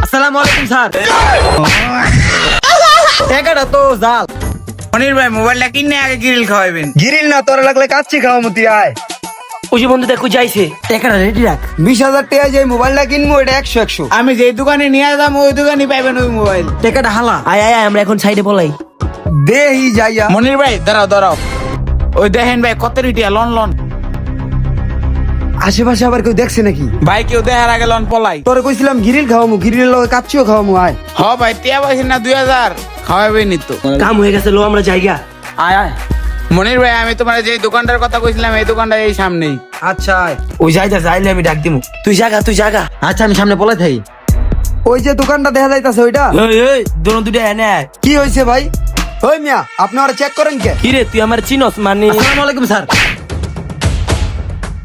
আসসালামু আলাইকুম স্যার। টাকাটা তো জাল। মনির ভাই মোবাইলটা কিনে আগে গ্রিল খাওয়াবেন। গিরিল না তোর লাগলে কাচ্চি খাওয়া মতি আয়। ওই যে বন্ধু দেখো যাইছে, টাকাটা রেডি রাখ। 20,000 টাকা যে মোবাইলটা কিনবো এটা 100 আমি যেই দোকানে নিয়ে যাবো ওই দোকানে পাইবেন ওই মোবাইল। টাকাটা হালা। আয় আয় আয়, আমরা এখন সাইডে পলাই। দেহি যাইয়া। মনির ভাই দাঁড়াও দাঁড়াও, ওই দেখেন ভাই কত রিটিয়া লন লন। আশেপাশে আবার কেউ দেখছে নাকি? ভাই কেউ দেখার আগে লন পলাই। তোরে কইছিলাম গিরিল খাওয়ামু, গিরিলের লগে কাচ্চিও খাওয়ামু আয়। হ ভাই টিয়া পাইছেন না 2000 খাওয়াবেনি তো। কাম হয়ে গেছে, লো আমরা জায়গা। আয় আয়। মনির ভাই আমি তোমার যে দোকানটার কথা কইছিলাম এই দোকানটা এই সামনেই। আচ্ছা আয়। ওই যাইলে আমি ডাক দিমু, তুই জাগা। আচ্ছা আমি সামনে পলাই থাকি। ওই যে দোকানটা দেখা যাইতাছে ওইটা। এই দোনো দুটো এনে আয়। কি হইছে ভাই? ওই মিয়া আপনি ওরা চেক করেন কে? কি রে তুই আমার চিনস মানে? আসসালামু আলাইকুম স্যার।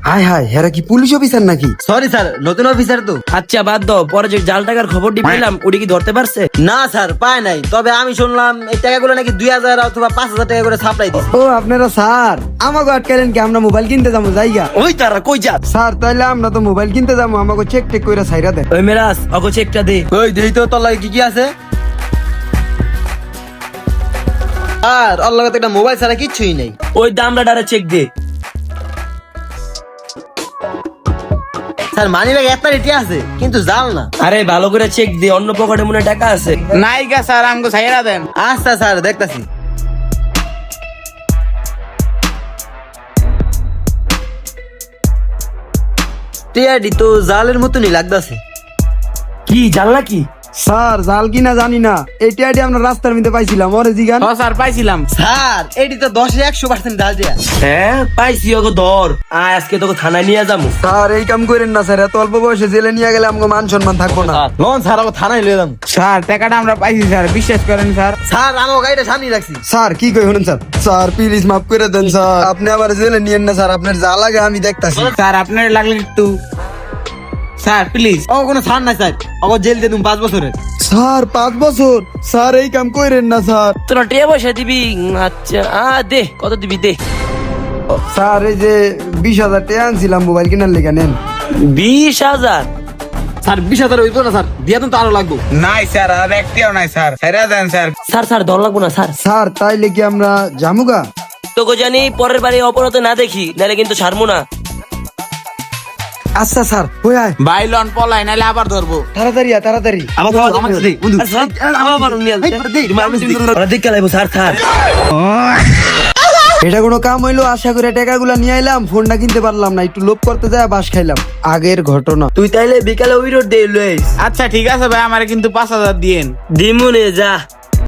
হায় হায়, হেরা কি পুলিশ অফিসার নাকি? সরি স্যার, নতুন অফিসার তো। আচ্ছা বাদ দাও, পরে যে জাল টাকার খবরটি পেলাম ওটি কি ধরতে পারছে? না স্যার পায় নাই, তবে আমি শুনলাম এই টাকাগুলো নাকি 2000 অথবা 5000 টাকা করে সাপ্লাই দিচ্ছে। ও আপনারা স্যার আমাকে আটকালেন কি? আমরা মোবাইল কিনতে যাবো জায়গা। ওই তারা কই যা? স্যার তাইলে আমরা তো মোবাইল কিনতে যাবো, আমাকে চেক টেক কইরা সাইরা দেন। ওই মেরাজ অগো চেকটা দে। ওই দেই তো তোর লাগে কি কি আছে। আর ওর লগে তো একটা মোবাইল ছাড়া কিচ্ছুই নেই। ওই দামটা ডারে চেক দে। স্যার মানি ব্যাগ একটা রেটি আছে কিন্তু জাল না। আরে ভালো করে চেক দে, অন্য পকেটে মনে হয় টাকা আছে। নাইকা স্যার আঙ্গো ছাইরা দেন। আচ্ছা স্যার দেখতাছি। টিআইডি তো জালের মতনই লাগতাছে। কি জাল নাকি? স্যার জাল কিনা জানি না, এইটা আইডি আমরা রাস্তার মধ্যে পাইছিলাম। ওরে জিগান। হ স্যার পাইছিলাম। স্যার এটি তো 10-100% জাল দেয়া। হ্যাঁ পাইছি, ওগো ধর। আয় আজকে তোকে থানায় নিয়ে যাবো। স্যার এই কাম করেন না স্যার, এত অল্প বয়সে জেলে নিয়ে গেলে আমাকে মান সম্মান থাকবো না। লোন স্যার আবার থানায় লয়ে যাম। স্যার টাকাটা আমরা পাইছি স্যার, বিশ্বাস করেন স্যার। স্যার আমার গাড়িটা সামনে রাখছি। স্যার কি কই শুনুন স্যার, স্যার প্লিজ মাফ করে দেন স্যার, আপনি আবার জেলে নিয়েন না স্যার, আপনার যা লাগে আমি দেখতাছি। স্যার আপনার লাগলে একটু স্যার প্লিজ। ও কোনো ছাড় নাই স্যার, ওকে জেল দিয়ে তুমি 5 বছরের। স্যার 5 বছর? স্যার এই কাম করেন না স্যার। তোরা টিয়া পয়সা দিবি? আচ্ছা দে, কত দিবি দে। স্যার এই যে 20,000 টাকা আনছিলাম মোবাইল কেনার লেগে, নেন। 20,000? স্যার 20,000 হইতো না স্যার, দিয়া তো আরো লাগবো। নাই স্যার আর একটিও নাই স্যার, ছাইরা দেন স্যার। স্যার ধর লাগবো না স্যার। স্যার তাইলে কি আমরা জামুগা? তোকে জানি পরের বারে অপরাধ না দেখি, নাহলে কিন্তু ছাড়বো না। আচ্ছা স্যার ওই আয়, ভাই লন পলাই নাইলে আবার ধরবো। তাড়াতাড়ি আয়, তাড়াতাড়ি। এটা কোনো কাম হইলো? আশা করে টাকাগুলা নিয়ে আইলাম, ফোনটা কিনতে পারলাম না, একটু লোভ করতে যায় বাস খাইলাম। আগের ঘটনা। তুই তাইলে বিকালে ওই রোড দিয়ে লইস। আচ্ছা ঠিক আছে ভাই, আমারে কিন্তু 5000 দিয়েন। দিমুনে যা।